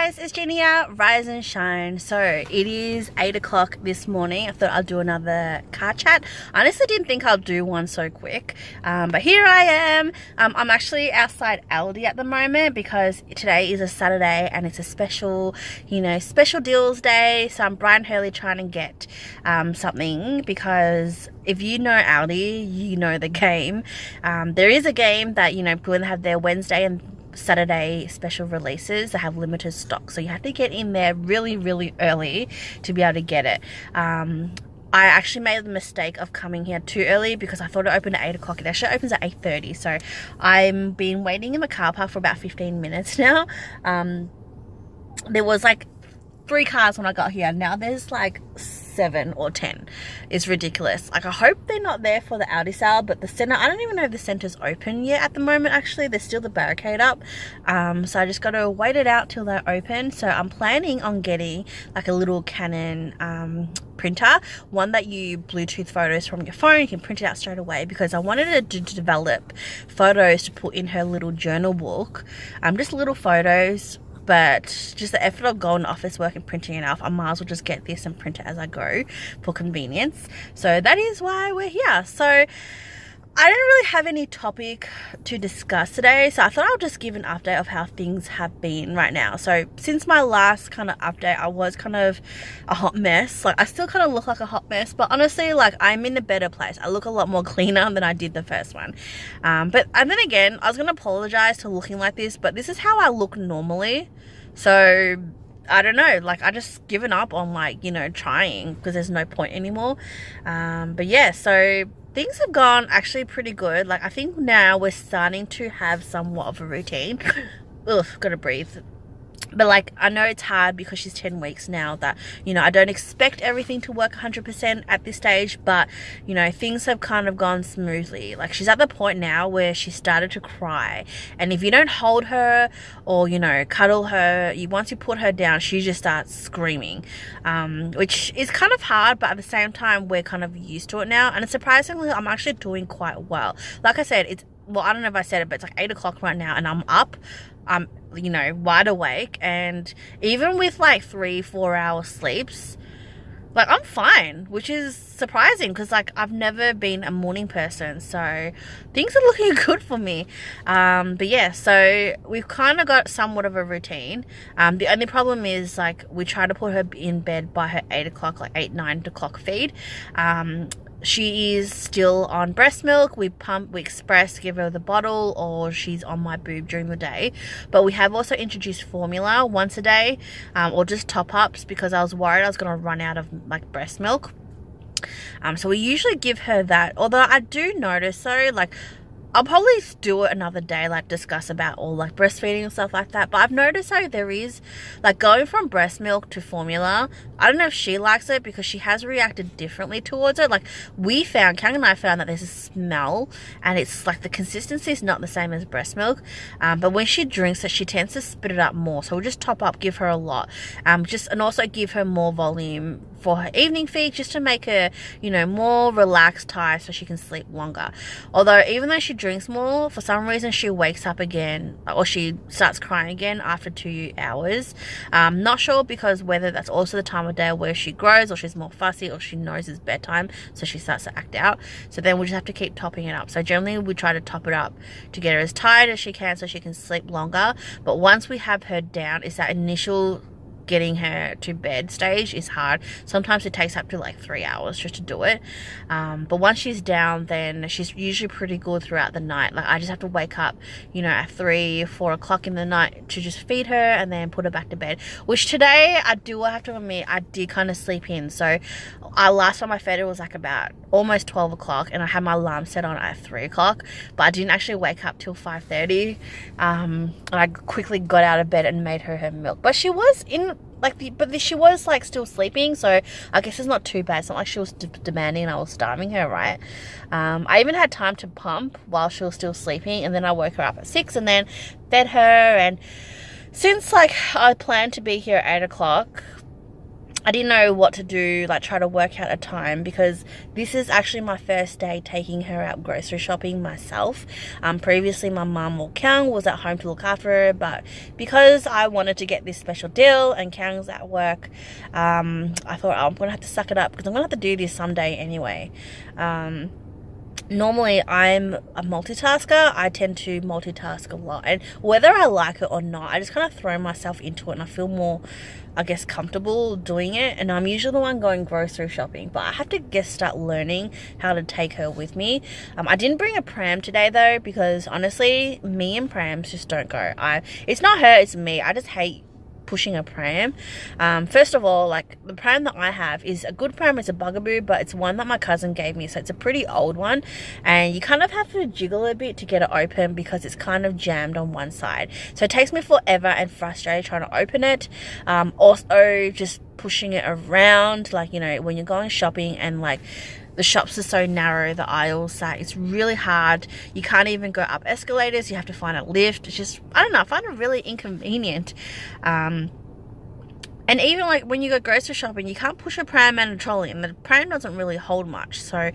guys, it's Jenny here, Rise and Shine. So it is 8 o'clock this morning. I thought I'd do another car chat. I honestly didn't think I'd do one so quick, but here I am. I'm actually outside Aldi at the moment because today is a Saturday and it's a special, special deals day. So I'm bright and early trying to get something, because if you know Aldi, you know the game. There is a game that, when they have their Wednesday and Saturday special releases, they have limited stock, so you have to get in there really early to be able to get it. I actually made the mistake of coming here too early because I thought it opened at 8 o'clock. It actually opens at 8:30, so I've been waiting in the car park for about 15 minutes now. There was like 3 cars when I got here. Now there's like 7 or 10. It's ridiculous. Like, I hope they're not there for the Aldi sale, but the center, I don't even know if the center's open yet at the moment. Actually, there's still the barricade up, so I just got to wait it out till they're open. So I'm planning on getting like a little Canon printer, one that you Bluetooth photos from your phone. You can print it out straight away, because I wanted her to develop photos to put in her little journal book, just little photos. But just the effort of going to office work and printing it off, I might as well just get this and print it as I go for convenience. So that is why we're here. So I don't really have any topic to discuss today, so I thought I'll just give an update of how things have been right now. So since my last kind of update, I was kind of a hot mess. Like, I still kind of look like a hot mess, but honestly, like, I'm in a better place. I look a lot more cleaner than I did the first one. And then again, I was going to apologize to looking like this, but this is how I look normally. So I don't know, like, I just given up on, like, trying, because there's no point anymore. But yeah, so things have gone actually pretty good. Like, I think now we're starting to have somewhat of a routine. Ugh, gotta breathe. But, like, I know it's hard because she's 10 weeks now that, I don't expect everything to work 100% at this stage, but, things have kind of gone smoothly. Like, she's at the point now where she started to cry. And if you don't hold her or, cuddle her, once you put her down, she just starts screaming, which is kind of hard, but at the same time, we're kind of used to it now. And surprisingly, I'm actually doing quite well. Like I said, I don't know if I said it, but it's like 8 o'clock right now and I'm up. I'm wide awake, and even with like 3-4 hour sleeps, like, I'm fine, which is surprising because, like, I've never been a morning person, so things are looking good for me. But yeah, so we've kind of got somewhat of a routine. The only problem is, like, we try to put her in bed by her 8 o'clock, like 8-9 o'clock feed. She is still on breast milk. We express, give her the bottle, or she's on my boob during the day. But we have also introduced formula once a day, or just top-ups, because I was worried I was going to run out of, like, breast milk. So we usually give her that. Although I do notice, though, like, I'll probably do it another day, like, discuss about all, like, breastfeeding and stuff like that. But I've noticed how there is, like, going from breast milk to formula. I don't know if she likes it because she has reacted differently towards it. Like, Kang and I found that there's a smell, and it's like the consistency is not the same as breast milk. But when she drinks it, she tends to spit it up more. So we'll just top up, give her a lot, and also give her more volume for her evening feed, just to make her, more relaxed, tired, so she can sleep longer. Although, even though she drinks more, for some reason she wakes up again, or she starts crying again after 2 hours. Not sure, because whether that's also the time of day where she grows, or she's more fussy, or she knows it's bedtime, so she starts to act out. So then we just have to keep topping it up. So generally we try to top it up to get her as tired as she can so she can sleep longer. But once we have her down, it's that initial getting her to bed stage is hard. Sometimes it takes up to like 3 hours just to do it. But once she's down, then she's usually pretty good throughout the night. Like, I just have to wake up, at 3-4 o'clock in the night to just feed her and then put her back to bed. Which today, I have to admit, I did kind of sleep in. So last time I fed her was like about almost 12 o'clock, and I had my alarm set on at 3 o'clock, but I didn't actually wake up till 5:30. And I quickly got out of bed and made her milk. But she was she was like still sleeping, so I guess it's not too bad. It's not like she was demanding and I was starving her, right? I even had time to pump while she was still sleeping, and then I woke her up at 6 and then fed her. And since, like, I planned to be here at 8 o'clock, I didn't know what to do, like try to work out a time, because this is actually my first day taking her out grocery shopping myself. Previously my mum or Kyung was at home to look after her, but because I wanted to get this special deal and Kyung's at work, I thought, oh, I'm gonna have to suck it up because I'm gonna have to do this someday anyway. Normally I'm a multitasker. I tend to multitask a lot, and whether I like it or not, I just kind of throw myself into it and I feel more, I guess, comfortable doing it. And I'm usually the one going grocery shopping, but I have to start learning how to take her with me. I didn't bring a pram today though, because honestly me and prams just don't go. It's not her, it's me. I just hate pushing a pram. First of all, like, the pram that I have is a good pram. It's a bugaboo, but it's one that my cousin gave me, so it's a pretty old one, and you kind of have to jiggle a bit to get it open because it's kind of jammed on one side, so it takes me forever and frustrated trying to open it. Also just pushing it around, like, you know, when you're going shopping and like the shops are so narrow, the aisles, that it's really hard. You can't even go up escalators. You have to find a lift. It's just, I don't know, I find it really inconvenient. And even like when you go grocery shopping, you can't push a pram and a trolley, and the pram doesn't really hold much. So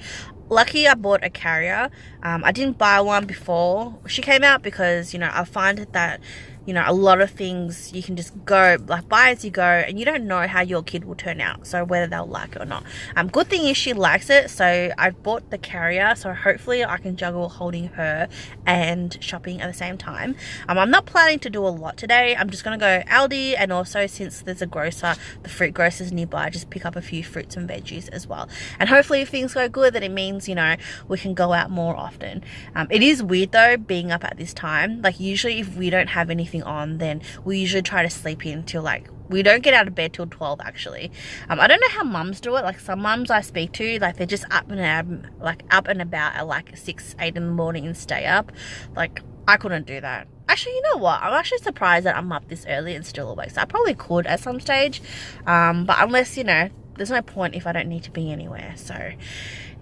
lucky I bought a carrier. I didn't buy one before she came out because, you know, I find that, you know, a lot of things you can just go, like, buy as you go, and you don't know how your kid will turn out, so whether they'll like it or not. Good thing is she likes it, so I bought the carrier, so hopefully I can juggle holding her and shopping at the same time. I'm not planning to do a lot today. I'm just going to go Aldi, and also since there's a grocer, the fruit grocer's nearby, just pick up a few fruits and veggies as well. And hopefully if things go good, then it means, you know, we can go out more often. It is weird though, being up at this time. Like, usually if we don't have anything on, then we usually try to sleep in till, like, we don't get out of bed till 12 actually. I don't know how mums do it. Like, some mums I speak to, like, they're just up and about at like 6, 8 in the morning and stay up. Like, I couldn't do that. Actually, you know what, I'm actually surprised that I'm up this early and still awake. So I probably could at some stage, but unless, you know, there's no point if I don't need to be anywhere. So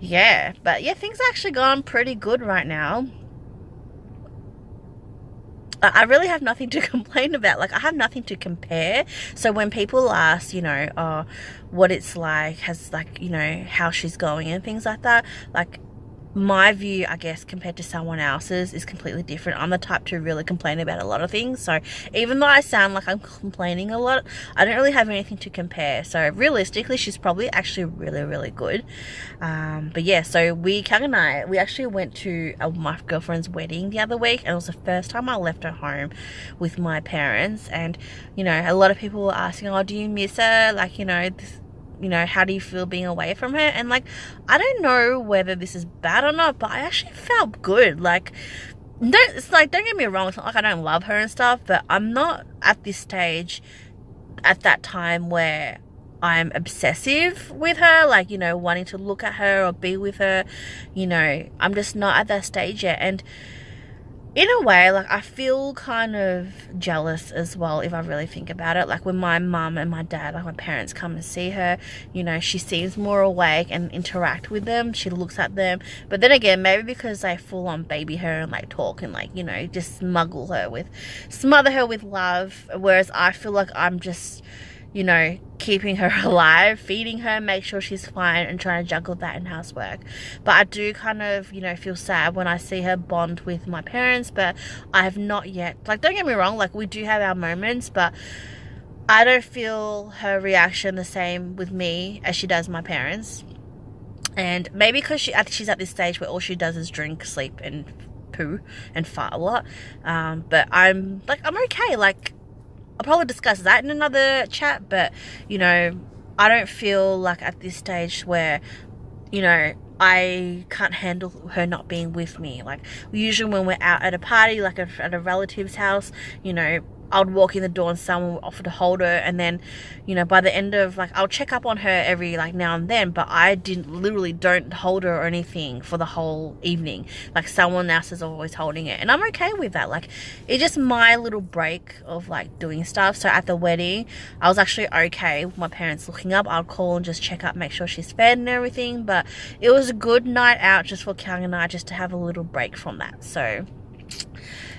yeah, but yeah, things are actually gone pretty good right now. I really have nothing to complain about. Like, I have nothing to compare. So when people ask, you know, what it's like, has, like, you know, how she's going and things like that, like, my view, I guess, compared to someone else's is completely different. I'm the type to really complain about a lot of things. So even though I sound like I'm complaining a lot, I don't really have anything to compare. So realistically, she's probably actually really, really good. But yeah, so Kyung and I, we actually went to my girlfriend's wedding the other week, and it was the first time I left her home with my parents. And, you know, a lot of people were asking, oh, do you miss her? Like, you know, how do you feel being away from her? And, like, I don't know whether this is bad or not, but I actually felt good. Like, don't get me wrong, it's not like I don't love her and stuff, but I'm not at this stage at that time where I'm obsessive with her, like, you know, wanting to look at her or be with her. You know, I'm just not at that stage yet. And in a way, like, I feel kind of jealous as well, if I really think about it. Like, when my mum and my dad, like my parents, come and see her, you know, she seems more awake and interact with them. She looks at them. But then again, maybe because they full on baby her and, like, talk and, like, you know, just smother her with love. Whereas I feel like I'm just, you know, keeping her alive, feeding her, make sure she's fine, and trying to juggle that in housework. But I do kind of, you know, feel sad when I see her bond with my parents, but I have not yet. Like, don't get me wrong, like, we do have our moments, but I don't feel her reaction the same with me as she does my parents. And maybe because she's at this stage where all she does is drink, sleep, and poo and fart a lot. But I'm okay. Like, I'll probably discuss that in another chat, but, you know, I don't feel like at this stage where, you know, I can't handle her not being with me. Like, usually when we're out at a party, like at a relative's house, you know, I would walk in the door and someone would offer to hold her, and then, you know, by the end of, like, I'll check up on her every, like, now and then, but I literally don't hold her or anything for the whole evening. Like, someone else is always holding it, and I'm okay with that. Like, it's just my little break of, like, doing stuff. So at the wedding, I was actually okay with my parents looking up. I'll call and just check up, make sure she's fed and everything, but it was a good night out just for Kyung and I, just to have a little break from that. So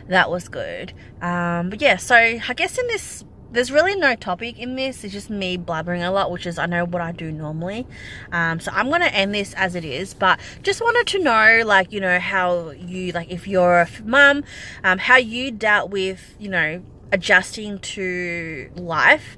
that was good. But yeah, so I guess in this there's really no topic in this. It's just me blabbering a lot, which is, I know, what I do normally. So I'm going to end this as it is, but just wanted to know, like, you know, how you, like, if you're a mum, how you dealt with, you know, adjusting to life,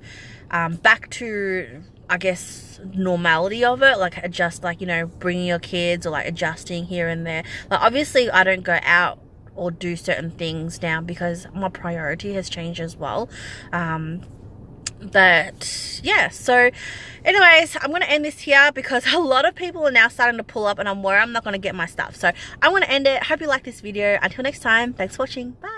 back to, I guess, normality of it, like adjust, like, you know, bringing your kids, or like adjusting here and there. Like, obviously I don't go out or do certain things now because my priority has changed as well. But yeah, so anyways, I'm going to end this here because a lot of people are now starting to pull up and I'm worried I'm not going to get my stuff. So I'm going to end it. Hope you like this video. Until next time, thanks for watching. Bye.